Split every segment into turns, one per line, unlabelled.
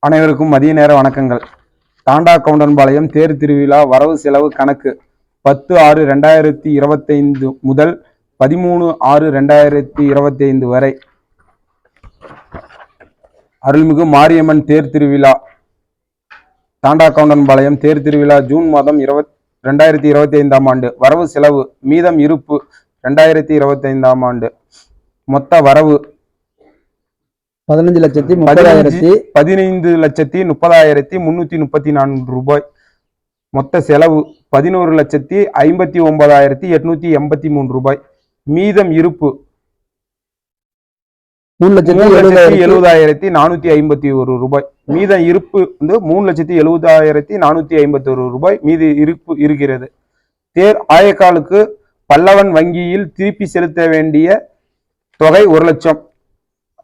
அனைவருக்கும் மதிய நேர வணக்கங்கள். தாண்டாகவுண்டன்பாளையம் தேர் திருவிழா வரவு செலவு கணக்கு 10/6/2025 முதல் 13/6/2025 வரை. அருள்மிகு மாரியம்மன் தேர் திருவிழா தாண்டாகவுண்டன்பாளையம் தேர் திருவிழா ஜூன் மாதம் 2025ஆம் ஆண்டு. வரவு செலவு மீதம் இருப்பு 2025ஆம் ஆண்டு. மொத்த வரவு 15,30,334 ரூபாய். மொத்த செலவு 11,59,883 ரூபாய். மீதம் இருப்பு 3,70,451 ரூபாய். மீதம் இருப்பு 3,70,451 ரூபாய் மீது இருப்பு இருக்கிறது. தேர் ஆயக்காலுக்கு பல்லவன் வங்கியில் திருப்பி செலுத்த வேண்டிய தொகை 1 லட்சம்.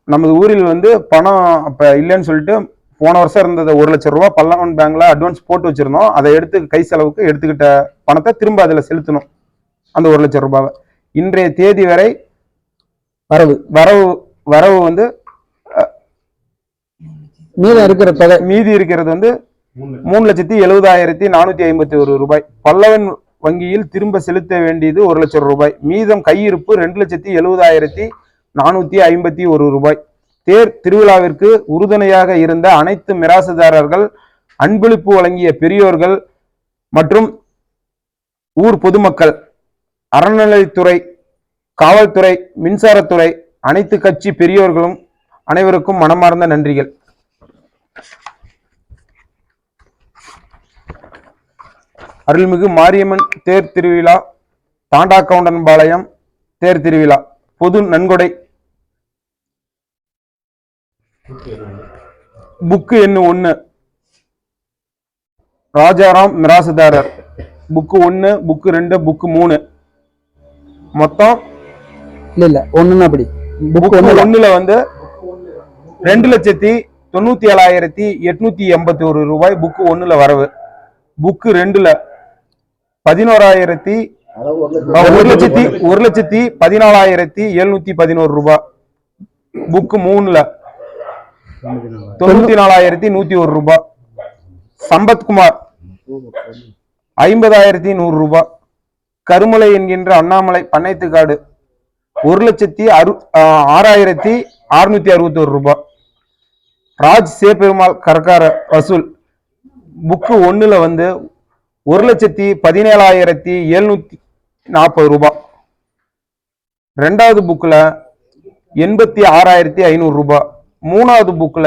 நமது ஊரில் பணம் அப்ப இல்லைன்னு சொல்லிட்டு போன வருஷம் இருந்தது 1 லட்சம் ரூபாய் பல்லவன் பேங்க்ல அட்வான்ஸ் போட்டு வச்சிருந்தோம். அதை எடுத்து கை செலவுக்கு எடுத்துக்கிட்ட பணத்தை திரும்ப அதில் செலுத்தணும். அந்த 1 லட்சம் ரூபாவை இன்றைய தேதி வரை வரவு மீதி இருக்கிறது 3,70,451 ரூபாய். பல்லவன் வங்கியில் திரும்ப செலுத்த வேண்டியது 1 லட்சம் ரூபாய். மீதம் கையிருப்பு 2,70,451 ரூபாய். தேர் திருவிழாவிற்கு உறுதுணையாக இருந்த அனைத்து மிராசுதாரர்கள், அன்பளிப்பு வழங்கிய பெரியோர்கள் மற்றும் ஊர் பொதுமக்கள், அறநிலைத்துறை, காவல்துறை, மின்சாரத்துறை, அனைத்து கட்சி பெரியோர்களும் அனைவருக்கும் மனமார்ந்த நன்றிகள். அருள்மிகு மாரியம்மன் தேர் திருவிழா தாண்டாகவுண்டன்பாளையம் தேர் திருவிழா பொது நன்கொடை புக்கு எண் 1 ராஜாராம் மிராசுதாரர். புக்கு 1, புக்கு 2, புக்கு 3 மொத்தம்
இல்ல ஒண்ணுன்னா அப்படி.
புக்கு 1ல 2,97,881 ரூபாய் புக்கு 1ல வரவு. புக்கு 2ல 1,14,711 ரூபாய். புக்கு 3ல 94,101 ரூபாய். சம்பத்குமார் 50,100 ரூபாய். கருமலை என்கின்ற அண்ணாமலை பண்ணைத்துக்காடு 1,06,661 ரூபாய். ராஜ் சேபெருமாள் கரக்கார வசூல் புக்கு 1ல 1,17,740 ரூபாய். 2வது புக்ல 86,500 ரூபாய். 3வது புக்ல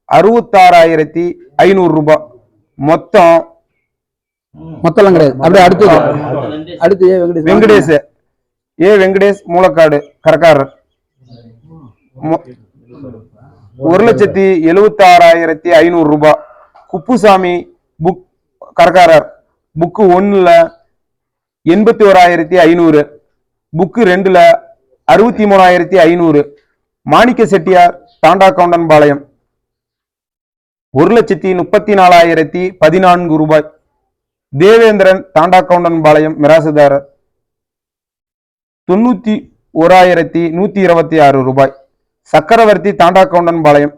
66,500 ரூபாய். மொத்தம்
கிடையாது. அப்படியே அடுத்து
வெங்கடேஷ் மூலக்காடு கரக்காரர் 1,76,500 ரூபாய். குப்புசாமி புக் கரக்காரர் புக்கு 1ல 81,500, புக்கு 2ல 63,500. மாணிக்க செட்டியார் தாண்டாகவுண்டன்பாளையம் 1,34,014 ரூபாய். தேவேந்திரன் தாண்டாகவுண்டன்பாளையம் மிராசுதாரர் 91,126 ரூபாய். சக்கரவர்த்தி தாண்டாகவுண்டன்பாளையம்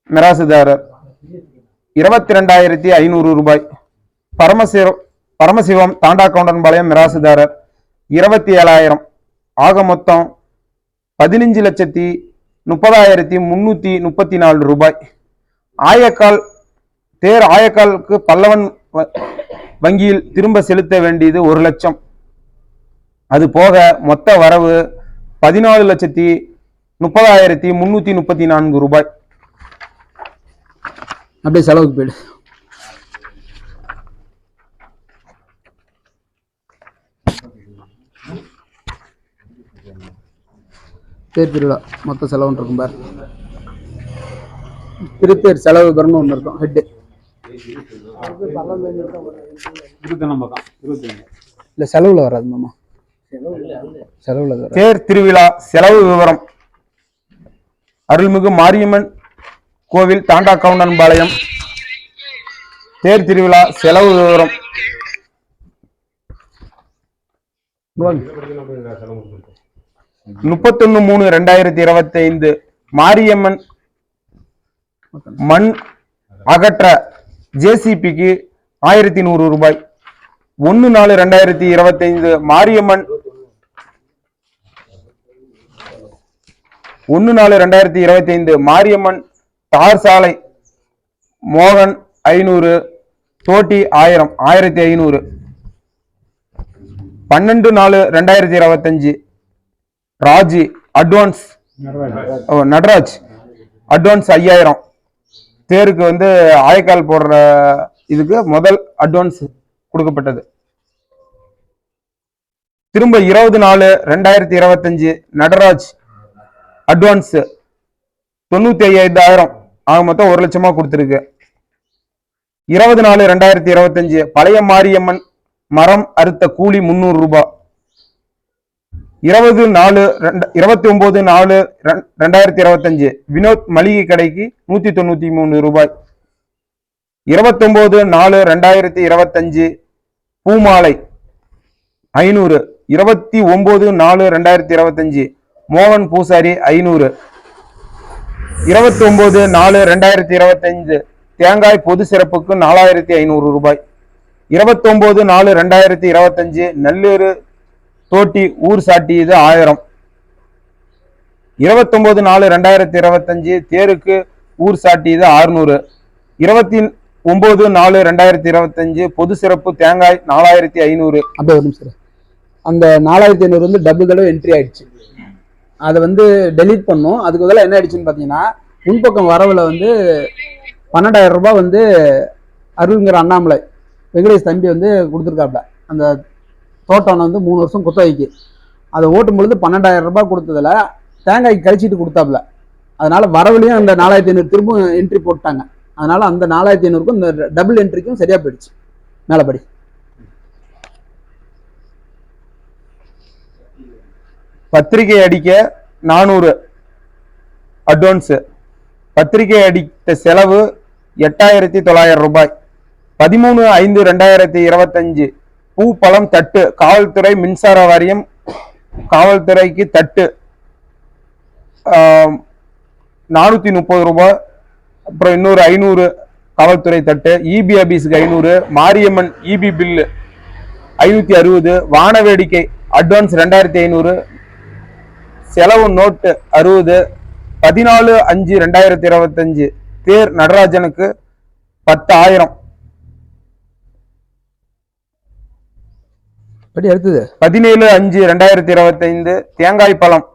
மிராசுதாரர் 22,500 ரூபாய். பரமசிவம் தாண்டாகவுண்டன்பாளையம் மிராசுதாரர் 27,000. ஆக மொத்தம் 15,30,334 ரூபாய். ஆயக்கால் தேர் ஆயக்காலுக்கு பல்லவன் வங்கியில் திரும்ப செலுத்த வேண்டியது 1 லட்சம். அது போக மொத்த வரவு 14,30,334 ரூபாய்.
அப்படியே செலவுக்கு போயிடு. தேர் திருவிழா மொத்த செலவு இருக்கும் பாரு. திருத்தேர் செலவு பரணும் ஒன்று இருக்கும். ஹெட்டு இல்ல செலவுல வராது மாமா. செலவுல
தேர் திருவிழா செலவு விவரம். அருள்மிகு மாரியம்மன் கோவில் தாண்டாகவுண்டன்பாளையம் தேர் திருவிழா செலவு விவரம். 31/3/2025 மாரியம்மன் மண் அகற்ற ஜேசிபிக்கு 1100 ரூபாய். 1/4/2025 மாரியம்மன் 1/4/2025 மாரியம்மன் தார் சாலை மோகன் 500, தோட்டி 1000 1500. 12/4/2025 ராஜி அட்வான்ஸ் நடராஜ் அட்வான்ஸ் 5000. தேருக்கு வந்து ஆயக்கால் போடுற இதுக்கு முதல் அட்வான்ஸ் கொடுக்கப்பட்டது. திரும்ப 20/4/2025 நடராஜ் அட்வான்ஸ் 95,000, ஆக மொத்தம் 1 லட்சமா கொடுத்திருக்கு. 20/4/2025 பழைய மாரியம்மன் மரம் அறுத்த கூலி 300 ரூபாய். 29/4/2025 வினோத் மளிகை கடைக்கு 193 ரூபாய். 29/4/2025 பூமாலை 500. 29/4/2025 மோகன் பூசாரி 500. 29/4/2025 தேங்காய் பொது சிறப்புக்கு 4500 ரூபாய். 29/4/2025 நல்லூர் தோட்டி ஊர் சாட்டியது 1000. 29/4/2025 தேருக்கு ஊர் சாட்டியது 600. 29/4/2025 பொது சிறப்பு தேங்காய் 4500.
அப்படியே ஒரு நிமிஷம். அந்த 4500 வந்து டபுள் தடவை என்ட்ரி ஆயிடுச்சு. அதை வந்து டெலீட் பண்ணோம். அதுக்கு பதிலாக என்ன ஆயிடுச்சுன்னு பார்த்தீங்கன்னா, முன்பக்கம் வரவுல வந்து 12,000 ரூபாய் வந்து அருள்ங்கிற அண்ணாமலை வெங்கடேஷ் தம்பி வந்து கொடுத்துருக்காப்ல. அந்த தோட்டம் வந்து 3 வருஷம் குத்தகைக்கு. அதை ஓட்டும் பொழுது 12,000 ரூபாய் கொடுத்ததுல தேங்காய்க்கு கழிச்சிட்டு கொடுத்தாப்புல. அதனால வரவுலையும் அந்த 4500 திரும்ப என்ட்ரி போட்டாங்க. அதனால அந்த 4500க்கும் இந்த டபுள் என்ட்ரிக்கும் சரியா போயிடுச்சு. மேலபடி
பத்திரிகை அடிக்க 400 அட்வான்ஸ். பத்திரிகை அடித்த செலவு 8,900 ரூபாய். 13/5/2025 பூ பழம் தட்டு காவல்துறை மின்சார வாரியம் காவல்துறைக்கு தட்டு 430 ரூபாய். அப்புறம் இன்னொரு 500 காவல்துறை தட்டு. இபி ஆபீஸுக்கு 500. Mariamman EB bill 560. வான வேடிக்கை அட்வான்ஸ் 2500. செலவு நோட்டு 60. 14/5/2025 தேர் நடராஜனுக்கு 10,000.
அடுத்தது
17/5/2025 தேங்காய் பழம்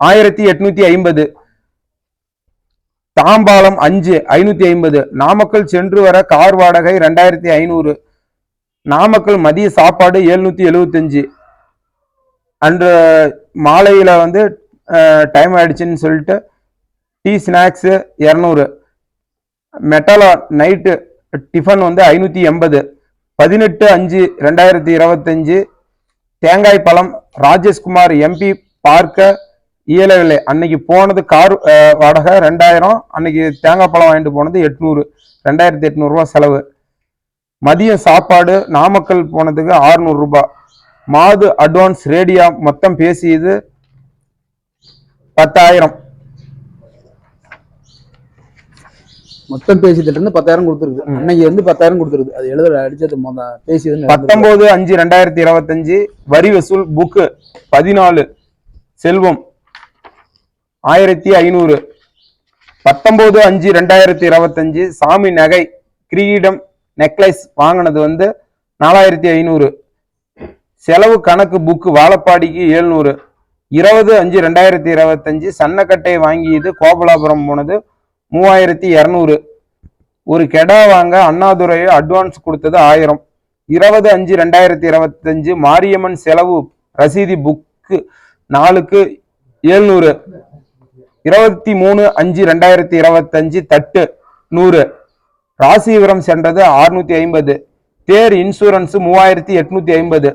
1850. தாம்பாளம் 5/550. நாமக்கல் சென்று வர கார் வாடகை 2500. நாமக்கல் மதிய சாப்பாடு 775. அன்று மாலையில வந்து டைம் ஆயிடுச்சுன்னு சொல்லிட்டு டீ ஸ்நாக்ஸ் 200. மெட்டலா நைட்டு டிஃபன் வந்து 580. 18/5/2025 தேங்காய் பழம் ராஜேஷ்குமார் எம்பி பார்க்க இயலவில்லை. அன்னைக்கு போனது கார் வாடகை 2000. அன்னைக்கு தேங்காய் பழம் வாங்கிட்டு போனது 800. 2800 ரூபாய் செலவு. மதியம் சாப்பாடு நாமக்கல் போனதுக்கு 600 ரூபாய். மாது அட்வான்ஸ் ரேடியா மொத்தம் பேசியது 10,000.
மொத்தம் பேசிட்டு இருந்து 10,000 கொடுத்துருக்கு. அன்னைக்கு வந்து 10,000 கொடுத்துருக்கு. அது எழுத அடிச்சது பேசியது.
19/5/2025 வரி வசூல் புக்கு 14 செல்வம் 1500. 19/5/2025 சாமி நகை கிரீடம் நெக்லஸ் வாங்கினது வந்து 4500. செலவு கணக்கு புக்கு வாழப்பாடிக்கு 700. 20/5/2025 சன்னக்கட்டை வாங்கியது கோபலாபுரம் போனது 3200. ஒரு கெடா வாங்க அண்ணாதுரை அட்வான்ஸ் கொடுத்தது 1000. 20/5/2025 மாரியம்மன் செலவு ரசீதி புக்கு 4க்கு 700. 23/5/2025 தட்டு 100. ராசிபுரம் சென்றது 650. தேர் இன்சூரன்ஸ் 3850.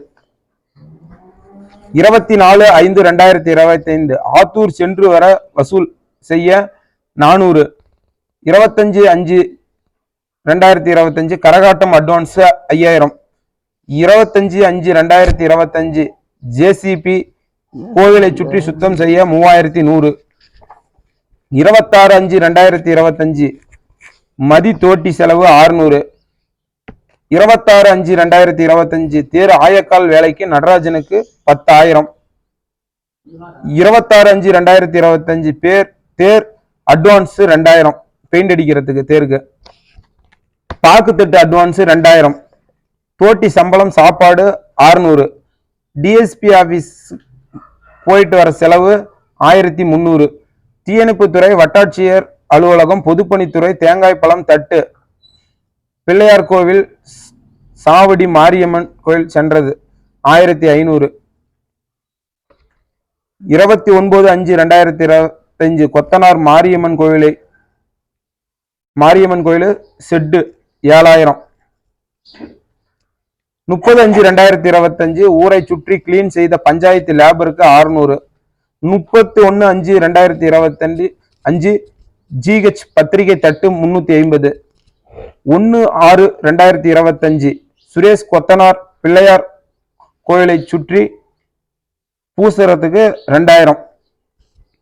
24/5/2025 ஆத்தூர் சென்று வர வசூல் செய்ய 400. 25/5/2025 கரகாட்டம் அட்வான்ஸ் 5000. 25/5/2025 ஜேசிபி கோவிலை சுற்றி சுத்தம் செய்ய 3100. 26/5/2025 மதி தோட்டி செலவு 600. 26/5/2025 தேர் ஆயக்கால் வேலைக்கு நடராஜனுக்கு 10,000. 26/5/2025 தேர் அட்வான்ஸ் 2000 பெயிண்ட் அடிக்கிறதுக்கு தேருக்கு. பாக்குத்தட்டு அட்வான்ஸ் 2000. தோட்டி சம்பளம் சாப்பாடு 600. டிஎஸ்பி ஆபீஸ் போயிட்டு வர செலவு 1300. தீயணைப்புத்துறை வட்டாட்சியர் அலுவலகம் பொதுப்பணித்துறை தேங்காய்பழம் தட்டு பிள்ளையார் கோவில் சாவடி மாரியம்மன் கோயில் சென்றது 1500. 29/5/2025 கொத்தனார் மாரியம்மன் கோயில் செட்டு 7000. 30/5/2025 ஊரை சுற்றி கிளீன் செய்த பஞ்சாயத்து லேபருக்கு 600. 31/5/2025 ஜிஹெச் பத்திரிகை தட்டு 350. 1/6/2025 சுரேஷ் கொத்தனார் பிள்ளையார் கோயிலை சுற்றி பூசறதுக்கு 2000.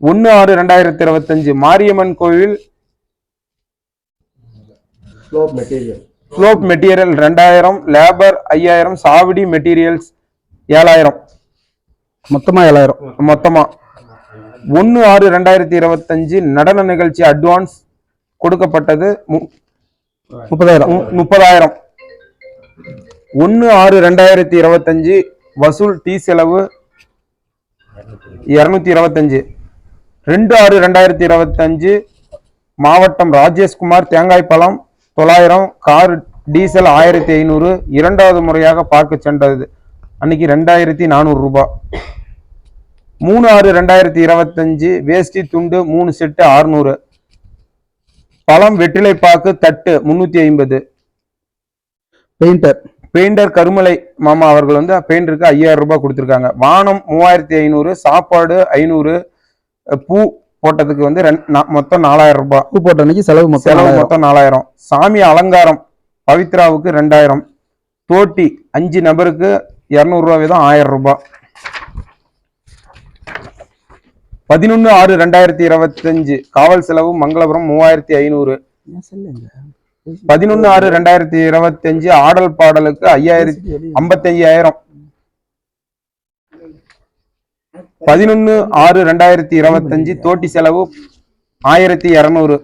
1/6/2025 மாரியம்மன் கோயில் ஸ்லோப் மெட்டீரியல் 2000. லேபர் 5000. சாவடி மெட்டீரியல்ஸ் 7000.
மொத்தமா 7000.
மொத்தமா 1/6/2025 நடன நிகழ்ச்சி அட்வான்ஸ் கொடுக்கப்பட்டது
30,000.
1/6/2025 வசூல் டீ செலவு 225. 2/6/2025 மாவட்டம் ராஜேஷ்குமார் தேங்காய்பழம் 900. Car diesel 1500. இரண்டாவது முறையாக பார்க்க சென்றது அன்னைக்கு 2400 ரூபாய். 3/6/2025 வேஷ்டி துண்டு 3 செட்டு 600. பழம் வெற்றிலைப்பாக்கு தட்டு 350. பெயிண்டர் கருமலை மாமா அவர்கள் வந்து பெயிண்டருக்கு 5000 ரூபாய் கொடுத்திருக்காங்க. வானம் 3500. சாப்பாடு 500. பூ போட்டதுக்கு வந்து மொத்தம் 4000 ரூபாய்.
பூ போட்ட அன்னைக்கு செலவு
மொத்தம் 4000. சாமி அலங்காரம் பவித்ராவுக்கு 2000. தோட்டி 5 நபருக்கு 200 ரூபாய் வீதம் 1000 ரூபாய். 11/6/2025 காவல் செலவு மங்களபுரம் 3500. 11/6/2025 ஆடல் பாடலுக்கு 55,000. 11/6/2025 தோட்டி செலவு 1200.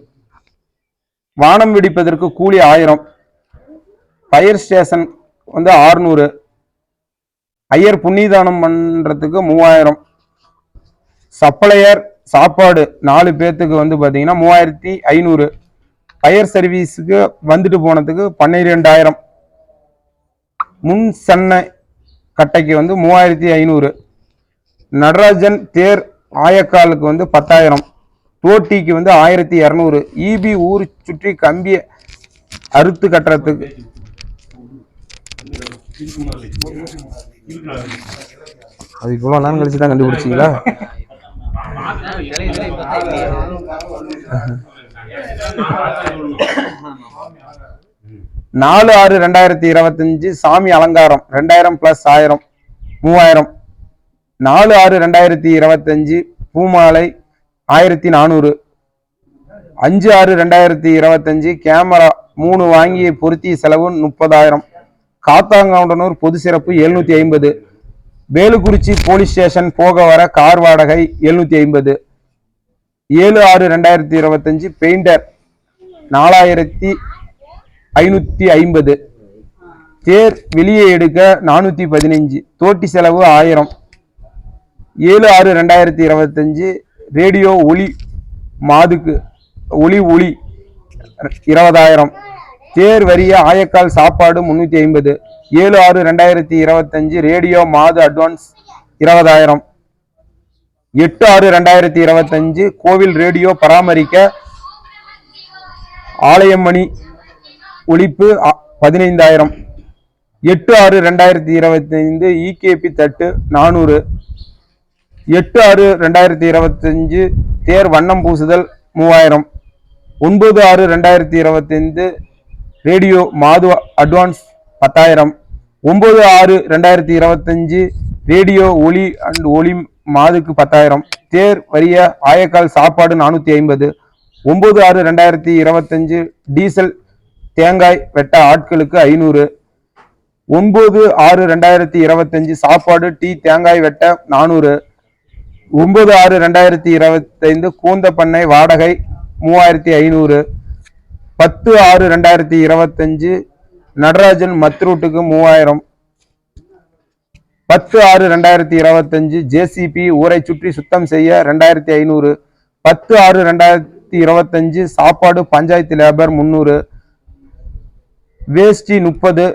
வானம் வெடிப்பதற்கு கூலி 1000. ஃபயர் ஸ்டேஷன் வந்து 600. ஐயர் புண்ணியதானம் பண்றதுக்கு 3000. சப்ளையர் சாப்பாடு 4 பேத்துக்கு வந்து பாத்தீங்கன்னா 3500. ஃபயர் சர்வீஸுக்கு வந்துட்டு போனதுக்கு 12,000. முன் சென்னை கட்டைக்கு வந்து 3500. நடராஜன் தேர் ஆயக்காலுக்கு வந்து 10,000. தோட்டிக்கு வந்து 1200. இபி ஊர் சுற்றி கம்பிய அறுத்து கட்டுறதுக்கு
அது இவ்வளவு நாள் கழிச்சு தான் கண்டுபிடிச்சிங்களா?
4/6/2025 சாமி அலங்காரம் 2000 பிளஸ் 1000 3000. 4/6/2025 பூமாலை 1400. 5/6/2025 கேமரா 3 வாங்கி பொருத்திய செலவு 30,000. காத்தாங்கவுண்டனூர் பொது சிறப்பு 750. வேலுக்குறிச்சி போலீஸ் ஸ்டேஷன் போக வர கார் வாடகை 750. 7/6/2025 பெயிண்டர் 4550. தேர் வெளியே எடுக்க 415. தோட்டி செலவு 1000. 7/6/2025 ரேடியோ ஒளி மாதுக்கு ஒளி 20,000. தேர் வரிய ஆயக்கால் சாப்பாடு 350. 7/6/2025 ரேடியோ மாது அட்வான்ஸ் 20,000. 8/6/2025 கோவில் ரேடியோ பராமரிக்க ஆலயமணி ஒழிப்பு 15,000. 8/6/2025 இகேபி தட்டு 400. 8/6/2025 தேர் வண்ணம் பூசுதல் 3000. 9/6/2025 ரேடியோ மாது அட்வான்ஸ் 10,000. 9/6/2025 ரேடியோ ஒளி மாதுக்கு 10,000. தேர் வரிய ஆயக்கால் சாப்பாடு 450. 9/6/2025 டீசல் தேங்காய் வெட்ட ஆட்களுக்கு 500. 9/6/2025 சாப்பாடு டீ தேங்காய் வெட்ட 400. 9/6/2025 கூந்த பண்ணை வாடகை 3500. 10/6/2025 நடராஜன் மத்ரூட்டுக்கு 3000. 10/6/2025 ஜேசிபி ஊரை சுற்றி சுத்தம் செய்ய 2500. 10/6/2025 சாப்பாடு பஞ்சாயத்து லேபர் 300. வேஷ்டி 30,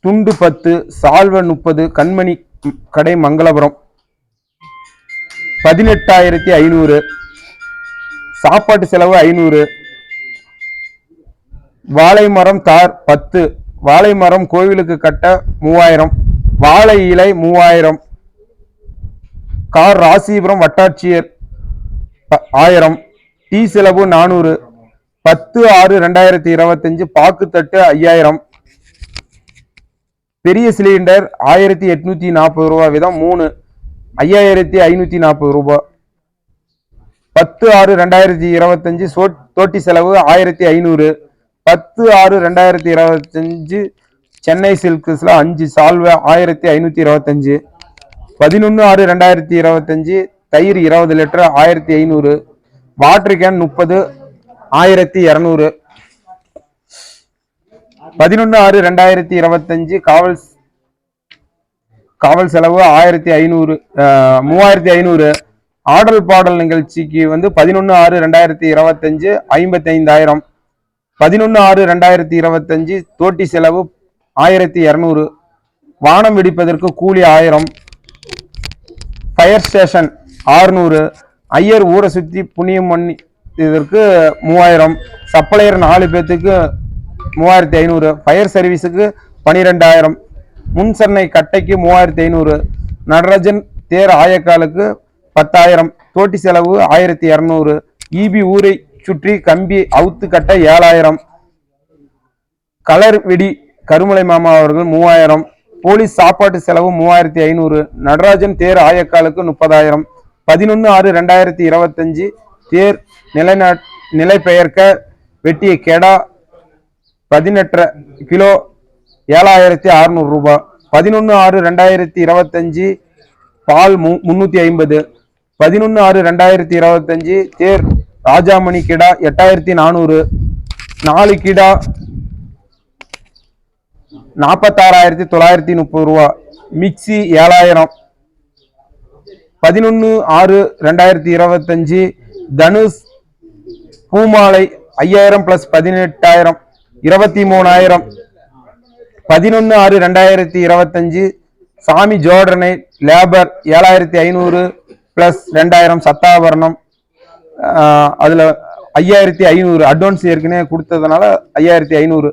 துண்டு 10, சால்வை 30 கண்மணி கடை மங்களபுரம் 18,500. சாப்பாட்டு செலவு 500. வாழை மரம் தார் 10. வாழை மரம் கோவிலுக்கு கட்ட 3000. வாழை இலை 3000. கார் ராசிபுரம் வட்டாட்சியர் 1000. டீ செலவு 400. 10/6/2025 பாக்குத்தட்டு 5000. பெரிய சிலிண்டர் 1840 ரூபாய் வீதம் 3 5540 ரூபாய். 10/6/2025 தோட்டி செலவு 1500. 10/6/2025 சென்னை சில்க்ஸ்ல 5 சால்வை 1525. 11/6/2025 தயிர் 20 லிட்டர் 1500. Water can 30 1200. 11/6/2025 காவல் செலவு 3500. ஆடல் பாடல் நிகழ்ச்சிக்கு 11/6/2025 55,000. 11/6/2025 தோட்டி செலவு 1200. வானம் வெடிப்பதற்கு கூலி 1000. Fire station 600. ஐயர் ஊரை சுற்றி புண்ணியம் பண்ணி இதற்கு 3000. சப்ளையர் 4 பேத்துக்கு 3500. ஃபயர் சர்வீஸுக்கு 12,000. முன்சென்னை கட்டைக்கு 3500. நடராஜன் தேர் ஆயக்காலுக்கு 10,000. தோட்டி செலவு 1200. ஈபி ஊரை சுற்றி கம்பி அவுத்து கட்ட 7000. கலர் வெடி கருமலை மாமா அவர்கள் 3000. போலீஸ் சாப்பாட்டு செலவு 3500. நடராஜன் தேர் ஆயக்காலுக்கு 30,000. 11/6/2025 தேர் நிலை பெயர்க்க வெட்டிய கெடா 18 கிலோ 7600 ரூபாய். 11/6/2025 பால் 350. 11/6/2025 தேர் ராஜாமணி கிடா 8400. 4 கிடா 46,930 ரூபாய். மிக்சி 7000. 11/6/2025 தனுஷ் பூமாலை 5000 பிளஸ் 18,000 23,000. 11/6/2025 சாமி ஜோர்டனை லேபர் 7500 பிளஸ் 2000 சத்தாபரணம். அதுல 5500 அட்வான்ஸ் ஏற்கனவே கொடுத்ததுனால 5500.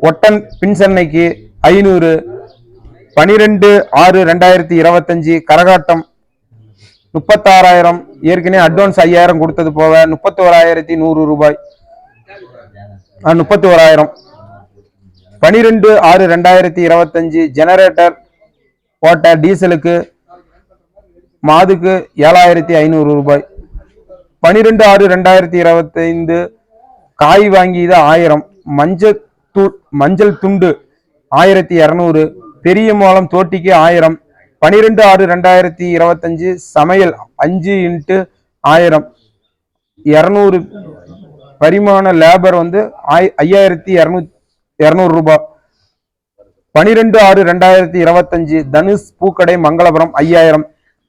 ஒட்டன் பின்சென்னைக்கு 500. 12/6/2025 கரகாட்டம் 36,000 ஏற்கனவே அட்வான்ஸ் 5000 கொடுத்தது போக 31,100 ரூபாய் 31,000. 12/6/2025 ஜெனரேட்டர் போட்ட டீசலுக்கு மாதுக்கு 7,500 ரூபாய். 12/6/2025 காய் வாங்கியது 1000. மஞ்சள் துண்டு 1200. பெரிய மோளம் தோட்டிக்கு 1000. 12/6/2025 சமையல் 5x1000 200 பரிமாண லேபர் 5,200 ரூபாய். 12/6/2025 தனுஷ் பூக்கடை மங்களபுரம் 5000.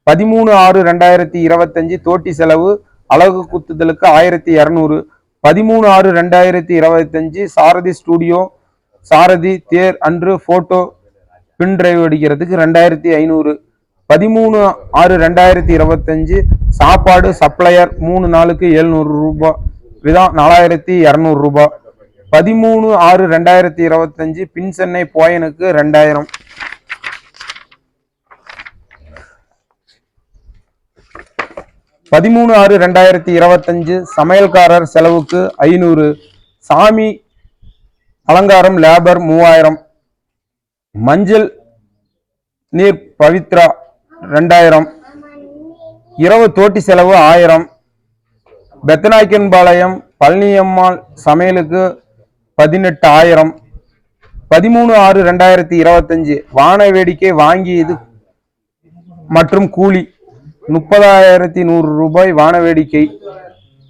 13/6/2025 தோட்டி செலவு அழகு குத்துதலுக்கு 1200. 13/6/2025 சாரதி ஸ்டுடியோ சாரதி தேர் அன்று போட்டோ பின் டிரைவ் அடிக்கிறதுக்கு 2500. 13/6/2025 சாப்பாடு சப்ளையர் 3 நாளுக்கு 700 ரூபாய் விதம் 4,200 ரூபாய். 13/6/2025 பின் சென்னை போயனுக்கு 2000. 13/6/2025 சமையல்காரர் செலவுக்கு 500. சாமி அலங்காரம் லேபர் 3000. மஞ்சள் நீர் பவித்ரா 2000. இரவு தோட்டி செலவு 1000. பெத்தநாயக்கன்பாளையம் பழனியம்மாள் சமையலுக்கு 18,000. 13/6/2025 வான வேடிக்கை வாங்கியது மற்றும் கூலி 30,100 ரூபாய். வான வேடிக்கை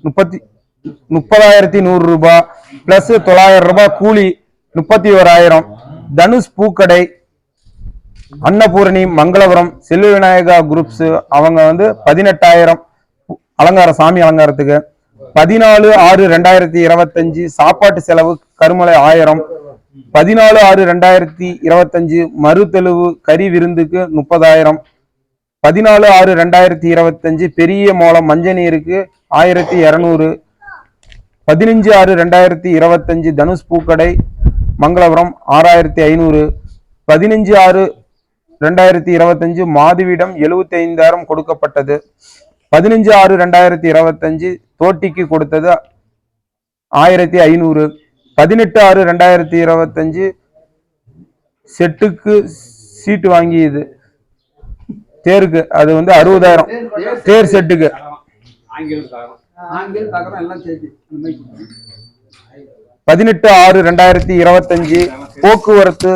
30,100 ரூபாய் பிளஸ் 900 ரூபாய் கூலி 31,000. தனுஷ் பூக்கடை அன்னபூரணி மங்களபுரம் செல்வ விநாயகா குரூப்ஸ் அவங்க 18,000 அலங்காரம் சாமி அலங்காரத்துக்கு. 14/6/2025 சாப்பாட்டு செலவு கருமலை 1000. 14/6/2025 மறுதெழுவு கறி விருந்துக்கு 30,000. 14/6/2025 பெரிய மோளம் மஞ்சநீருக்கு 1200. 15/6/2025 தனுஷ் பூக்கடை மங்களபுரம் 6,500. 15/6/2025 மாதுவிடம் 75,000 கொடுக்கப்பட்டது. 15/6/2025 தோட்டிக்கு கொடுத்தது 1,500. 18/6/2025 செட்டுக்கு சீட்டு வாங்கியது தேருக்கு அது 60,000 தேர் செட்டுக்கு. 18/6/2025 போக்குவரத்து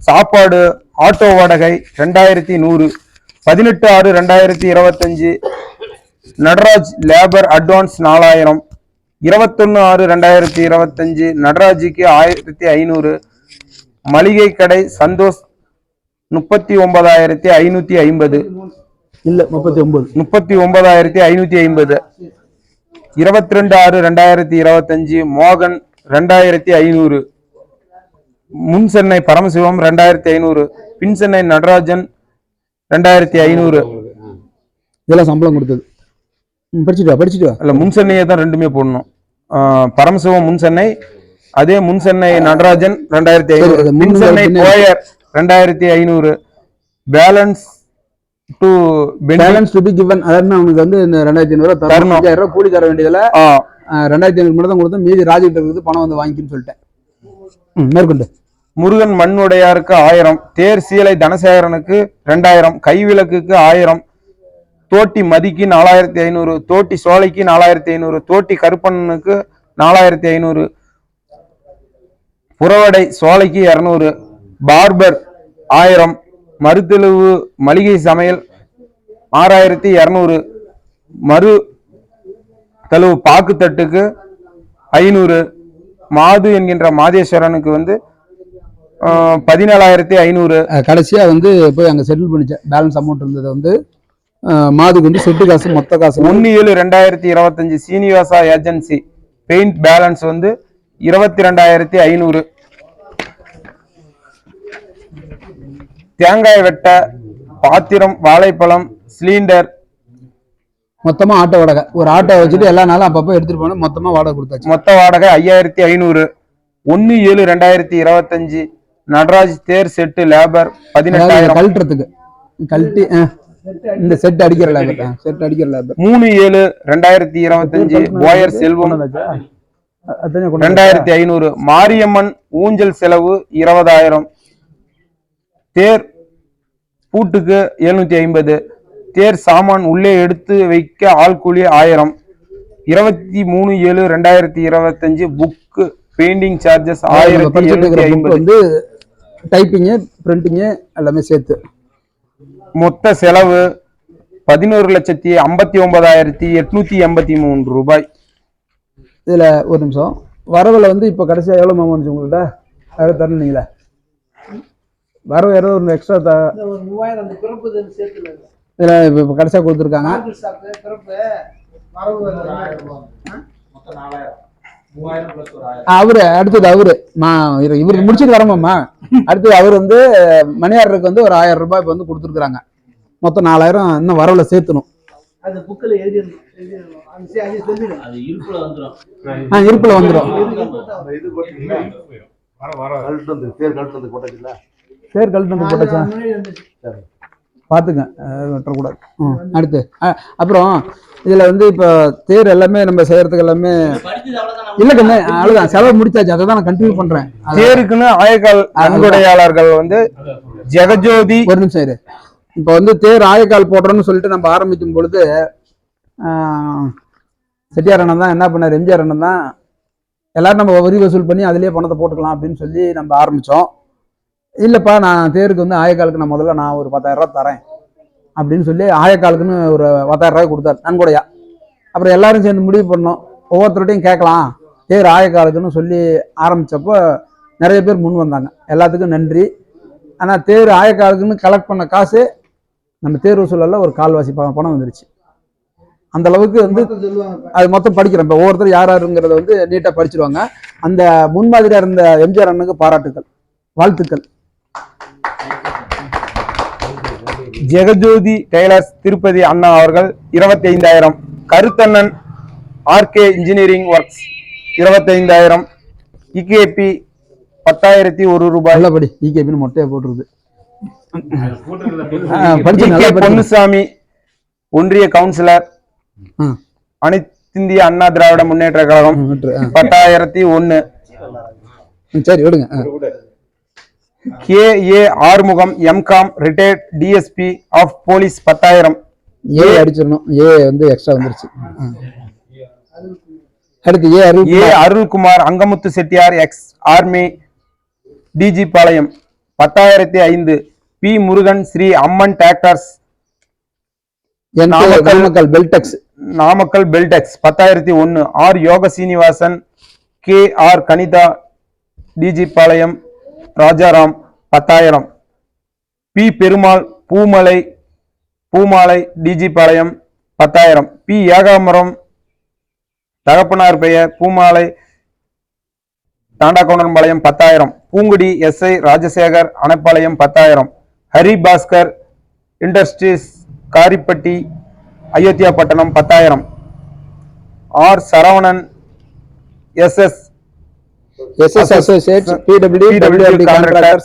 சாப்பாடு ஆட்டோ வாடகை 2,100. 18/6/2025 நடராஜ் லேபர் அட்வான்ஸ் 4,000. 21/6/2025 நடராஜுக்கு 1,500. மளிகை கடை சந்தோஷ் 39,550
இல்ல
39,550. 22/6/2025 மோகன் 2,500. முன் சென்னை பரமசிவம் 2,500. பின் சென்னை நடராஜன் 2,500.
இதெல்லாம் சம்பளம் கொடுத்தது. படிச்சுட்டு
இல்ல முன் சென்னையை தான் ரெண்டுமே போடணும். பரமசிவம் முன் சென்னை, அதே முன் சென்னை நடராஜன் 2,500. பின் சென்னை போயர் 2,500. Balance to be given. அதாவது அவனுக்கு இந்த 2,500 தரணும். 5,000 கூலி தர வேண்டியதுல 2,500 மட்டும் தான் கொடுத்தோம். மீதி ராஜிட்ட இருக்குது பணம் வாங்கின்னு சொல்லிட்டேன். மேற்கொண்டு முருகன் மண்ணுடையாருக்கு 1000. தேர் சீலை தனசேகரனுக்கு 2,000. கைவிளக்குக்கு 1000. தோட்டி மதிக்கு 4,500. தோட்டி சோலைக்கு 4,500. தோட்டி கருப்பண்ணனுக்கு 4,500. புறவடை சோலைக்கு 200. பார்பர் 1000. மறுதெழுவு மளிகை சமையல் 6,200. மறு தழுவு பாக்குத்தட்டுக்கு 500. மாது என்கின்ற மாதேஸ்வரனுக்கு 17,500.
கடைசியா போய் அங்க செட்டில் பண்ணிச்சேன். பேலன்ஸ் அமௌண்ட் இருந்தது மாதுக்கு செட்டு காசு மொத்த காசு
1/7/2025 சீனிவாசா ஏஜென்சி பெயிண்ட் பேலன்ஸ் 22,500. தேங்காய் வெட்ட பாத்திரம் வாழைப்பழம் சிலிண்டர்
மொத்தமா ஆட்டோ வாடகை. ஒரு ஆட்டோ வச்சுட்டு எல்லா நாளும் அப்பப்போ எடுத்துட்டு போன மொத்தமா வாடகை கொடுத்தாச்சு.
மொத்த வாடகை 5,500. 1/7/2025 நடராஜ் தேர் செட்டு லேபர் 18,000
கழட்டுறதுக்கு கழட்டி இந்த செட் அடிக்கிற லேபர்
3/7/2025 போயர் செல்வம் 2,500. மாரியம்மன் ஊஞ்சல் செலவு 20,000. தேர் பூட்டுக்கு 750. தேர் சாமான் உள்ளே எடுத்து வைக்க ஆள் கூலி 1000. 23/7/2025 book painting charges 1,750.
Typing printing எல்லாமே சேர்த்து
மொத்த செலவு 11,59,883 ரூபாய்.
இதுல ஒரு நிமிஷம் வரவுல இப்ப கடைசியா எவ்வளவு மாமா வந்துச்சு உங்கள்கிட்ட? யாரும் தரலீங்களா? வரவு யாரோ ஒரு எக்ஸ்ட்ரா இதுல இப்ப கடைசியா கொடுத்துருக்காங்க. அவரு அடுத்தது இவருக்கு முடிச்சுட்டு வரமாமா. அடுத்தது அவர் மணியாருக்கு ஒரு 1,000 ரூபாய் இப்ப கொடுத்துருக்காங்க. மொத்தம் 4,000 இன்னும் வரவுல சேர்த்தணும். இருப்புல வந்துடும். பேர் கழுத்து போட்டாச்சா பாத்துங்க வெட்டக்கூடாது. அடுத்து அப்புறம் இதுல இப்ப தேர் எல்லாமே நம்ம செய்யறதுக்கு எல்லாமே இல்ல அவ்வளவுதான் செலவு முடிச்சாச்சு. அதை தான் நான் கண்டினியூ பண்றேன்.
தேருக்குன்னு ஆயக்கால் அன்புடையாளர்கள் ஜெகஜோதி
ஒரு நிமிஷம் இரு. இப்ப தேர் ஆயக்கால் போடுறோம்னு சொல்லிட்டு நம்ம ஆரம்பிக்கும் பொழுது செட்டியார் அண்ணன் தான் என்ன பண்ணார், எம்ஜிஆர் அண்ணன் தான் எல்லாரும் நம்ம வரி வசூல் பண்ணி அதிலேயே பணத்தை போட்டுக்கலாம் அப்படின்னு சொல்லி நம்ம ஆரம்பித்தோம். இல்லைப்பா நான் தேருக்கு வந்து ஆயக்காலுக்கு நான் முதல்ல ஒரு 10,000 ரூபா தரேன் அப்படின்னு சொல்லி ஆயக்காலுக்குன்னு ஒரு 10,000 ரூபாய் கொடுத்தாரு நன்கொடையா. அப்புறம் எல்லாரும் சேர்ந்து முடிவு பண்ணோம், ஒவ்வொருத்தருடையும் கேட்கலாம் தேர் ஆயக்காலுக்குன்னு சொல்லி ஆரம்பித்தப்போ நிறைய பேர் முன் வந்தாங்க. எல்லாத்துக்கும் நன்றி. ஆனால் தேர் ஆயக்காலுக்குன்னு கலெக்ட் பண்ண காசு நம்ம தேர் வசூலில் ஒரு கால்வாசி பணம் வந்துருச்சு. அந்த அளவுக்கு வந்து அது மொத்தம் படிக்கிறோம். இப்போ ஒவ்வொருத்தர் யார் யாருங்கிறத வந்து நீட்டாக படிச்சிருவாங்க. அந்த முன்மாதிரியாக இருந்த எம்ஜிஆர் அண்ணனுக்கு பாராட்டுக்கள், வாழ்த்துக்கள்.
ஜெகஜோதி டெய்லர்ஸ் திருப்பதி அண்ணா அவர்கள் 25,000. கருத்தண்ணன் ஆர்கே இன்ஜினியரிங் ஒர்க்ஸ் 25,000. இகேபி 10,001 ரூபாய்.
நல்லபடி இகேபின்னு மொட்டையை போட்டுருது.
பொன்னுசாமி ஒன்றிய கவுன்சிலர் அனைத்திந்திய அண்ணா திராவிட முன்னேற்ற கழகம் 10,001.
சரி விடுங்க.
KA Arumugam M Com retired DSP of police 10,000.
ஏ அடிச்சிடணும், ஏ வந்து எக்ஸ்ட்ரா வந்துருச்சு. அடுத்து A
Arulkumar Angamuthu Chettiar ex army DG Palayam 10,005. P Murugan Sri Amman tractors Namakkal பெல்டெக்ஸ் 10,001. R Yoga Seenivasan KR Kanitha DG Palayam Rajaram 10,000. P Perumal Poomalai DG பாளையம் 10,000. பி ஏகாம்பரம் தகப்பனார் பெயர் பூமாலை தாண்டாக்கவுண்டன்பாளையம் 10,000. Poongudi SI Rajasekar Anaipalayam 10,000. Hari Bhaskar industries Karipatti Ayodhyapattinam 10,000. R Saravanan SS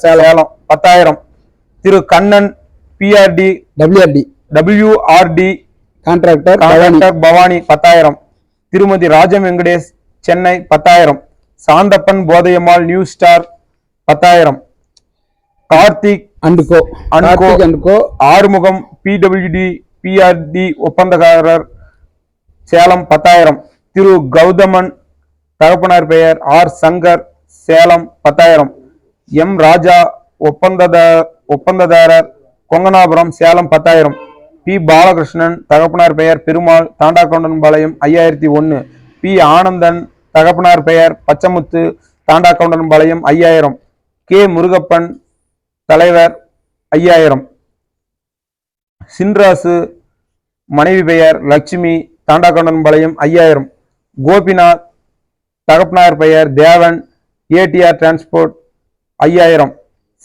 Salem 10,000. Thiru Kannan WRD contractor Bhavani 10,000. Thirumathi Rajam Venkatesh Chennai 10,000. Santhappan Bothaiyammal new star 10,000. Karthik and co Arumugam PRD ஒப்பந்தக்காரர் சேலம் 10,000. திரு கௌதமன் தகப்பனார் பெயர் ஆர் சங்கர் சேலம் 10,000. எம் ராஜா ஒப்பந்ததாரர் கொங்கனாபுரம் சேலம் 10,000. பி பாலகிருஷ்ணன் தகப்பனார் பெயர் பெருமாள் தாண்டாக்கவுண்டன்பாளையம் 5,001. பி ஆனந்தன் தகப்பனார் பெயர் பச்சமுத்து தாண்டாக்கவுண்டன்பாளையம் 5,000. கே முருகப்பன் தலைவர் 5,000. சின்ராசு மனைவி பெயர் லட்சுமி தாண்டாக்கவுண்டன்பாளையம் 5,000. கோபிநாத் தகப்பனார் பெயர் தேவன் ATR டிரான்ஸ்போர்ட் 5,000.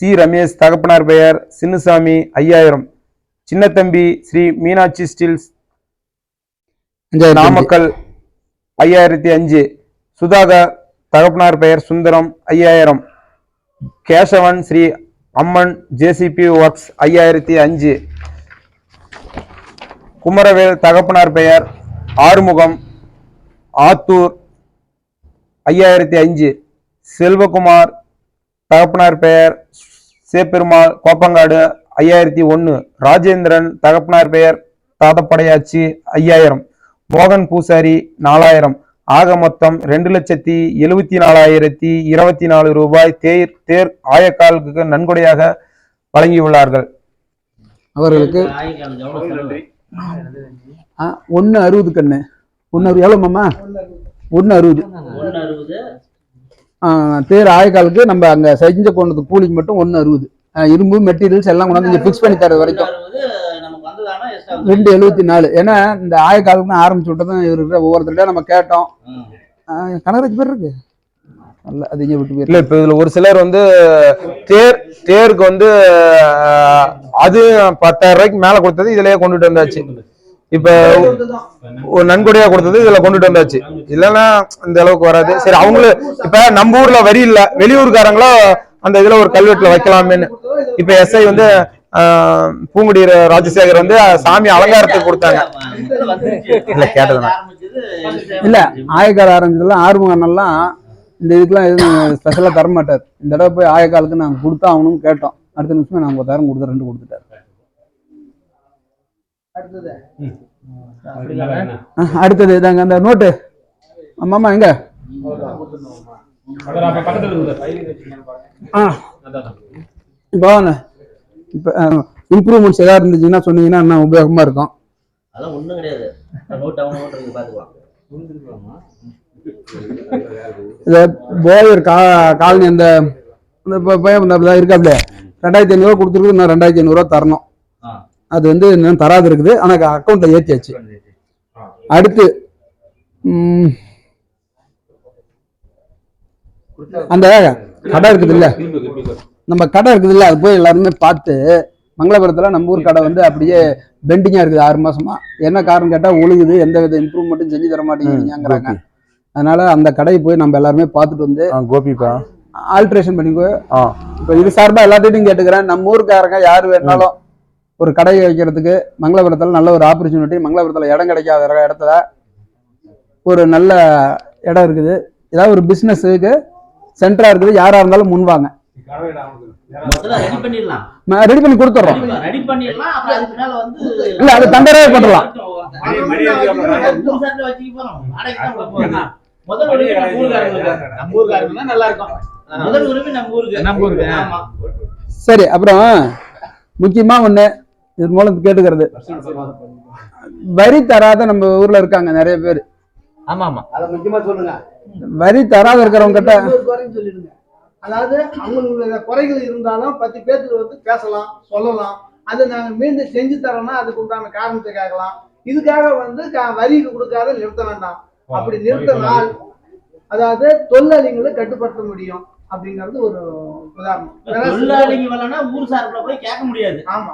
சி ரமேஷ் தகப்பனார் பெயர் சின்னசாமி 5,000. சின்னத்தம்பி ஸ்ரீ மீனாட்சி ஸ்டீல்ஸ் நாமக்கல் 5,005. சுதாகர் தகப்பனார் பெயர் சுந்தரம் 5,000. கேசவன் ஸ்ரீ அம்மன் JCP ஒர்க்ஸ் 5,005. குமரவேல் தகப்பனார் பெயர் ஆறுமுகம் ஆத்தூர் 5,005. செல்வகுமார் தகப்பனார் பெயர் சேப்பெருமாள் கோப்பங்காடு 5,001. ராஜேந்திரன் தகப்பனார் பெயர் தாதப்படையாச்சி 5,000. மோகன் பூசாரி 4,000. ஆக மொத்தம் 2,74,024 ரூபாய் தேர் ஆயக்காலுக்கு நன்கொடையாக வழங்கியுள்ளார்கள்.
அவர்களுக்கு 160 கண்ணு 160 எவ்வளவு மாமா 160 தேர் ஆயக்காலுக்கு நம்ம அங்க செஞ்ச கொண்டது கூலிக்கு மட்டும் 160. இரும்பு மெட்டீரியல்ஸ் எல்லாம் கொண்டாந்து பிக்ஸ் பண்ணி தரது வரைக்கும் 274. ஏன்னா இந்த ஆயக்காலுக்கு ஆரம்பிச்சு விட்டதான் இவருக்கு ஒவ்வொருத்தருடைய நம்ம கேட்டோம். கனகராஜ் பேர் இருக்கு நல்ல அது இங்க விட்டு
இல்ல. இப்ப இதுல ஒரு சிலர் வந்து தேருக்கு வந்து அது 10,000 ரூபாய்க்கு மேல கொடுத்தது இதுலயே கொண்டுட்டு வந்தாச்சு. இப்ப ஒரு நன்கொடையா கொடுத்தது இதுல கொண்டுட்டு வந்தாச்சு. இல்லைன்னா இந்த அளவுக்கு வராது. சரி அவங்களும் இப்ப நம்ம ஊர்ல வரி இல்ல, வெளியூர்காரங்களோ அந்த இதுல ஒரு கல்வெட்டுல வைக்கலாமேன்னு இப்ப SI வந்து பூங்குடி ராஜசேகர் வந்து சாமி அலங்காரத்துக்கு கொடுத்தாங்க. இல்ல கேட்டதுனா
இல்ல ஆயக்கால ஆரம்பிச்சதுலாம் ஆறுமுகம்லாம் இந்த இதுக்கெல்லாம் எதுவும் ஸ்பெஷலா தர மாட்டார். இந்த தடவை போய் ஆயக்காலுக்கு நாங்க கொடுத்தா அவனும் கேட்டோம். அடுத்த நிமிஷமே நாங்க 10,000 கொடுத்து 2 கொடுத்துட்டாரு. அடுத்தது இதாங்க அந்த நோட்டு. ஆமாமா எங்க இப்போ இப்போ இம்ப்ரூவ்மெண்ட்ஸ் ஏதாவது இருந்துச்சுன்னா சொன்னீங்கன்னா இன்னும் உபயோகமா இருக்கும்.
அதெல்லாம் ஒண்ணும் கிடையாது. பாத்துக்கலாம்.
போயர் காலனி அந்த இருக்காப்ல 2500 கொடுத்துருக்கு, இன்னும் 2500 தரணும். அது வந்து இன்னும் தராது இருக்குது, ஆனா அக்கௌண்ட்ல ஏற்றியாச்சு. அடுத்து அந்த கடை இருக்குது இல்ல, நம்ம கடை இருக்குது இல்ல, அது போய் எல்லாருமே பார்த்து மங்களபுரத்துல நம்ம ஊர் கடை வந்து அப்படியே பெண்டிங்கா இருக்குது 6 மாசமா. என்ன காரணம் கேட்டா ஒழுகுது, எந்த வித இம்ப்ரூவ்மெண்ட்டும் செஞ்சு தர மாட்டேங்கிறாங்க. அதனால அந்த கடையை போய் நம்ம எல்லாருமே பார்த்துட்டு வந்து
கோபிப்பா
ஆல்ட்ரேஷன் பண்ணிக்கோ. இப்போ இது சார்பா எல்லாத்தையும் கேட்டுக்கிறேன், நம்ம ஊருக்காரங்க யாரு வேணாலும் ஒரு கடை வைக்கிறதுக்கு மங்களபுரத்துல நல்ல ஒரு ஆப்பர்ச்சுனிட்டி. மங்களபுரத்துல இடம் கிடைக்காத இடத்துல ஒரு நல்ல இடம் இருக்குது, ஏதாவது ஒரு பிசினஸுக்கு சென்டரா இருக்குது, யாரா இருந்தாலும் முன்வாங்க. ரெடி பண்ணி கொடுத்துறோம். இல்ல அது தண்டரே பண்ணலாம். சரி, அப்புறம் முக்கியமா ஒண்ணு இது மூலம் கேட்டுக்கிறது, வரி தராத நம்ம ஊர்ல இருக்காங்க நிறைய பேர்.
ஆமா ஆமா, அத முக்கியமா சொல்லுங்க.
வரி தராத இருக்கிறவங்க கிட்ட
சொல்லிடுங்க. அதாவது அவங்களுடைய குறைகள் இருந்தாலும் 10 பேருக்கு வந்து பேசலாம், சொல்லலாம். அதை நாங்க மீண்டும் செஞ்சு தரோம்னா அதுக்கு உண்டான காரணத்தை கேட்கலாம். இதுக்காக வந்து வரி கொடுக்காத நிறுத்த வேண்டாம். அப்படி நிறுத்தினால் அதாவது தொழிலாளிகளை கட்டுப்படுத்த முடியும் அப்படிங்கிறது ஒரு உதாரணம்.
தொழிலாளிங்க வரலன்னா ஊர் சார்பில் போய் கேட்க முடியாது.
ஆமா,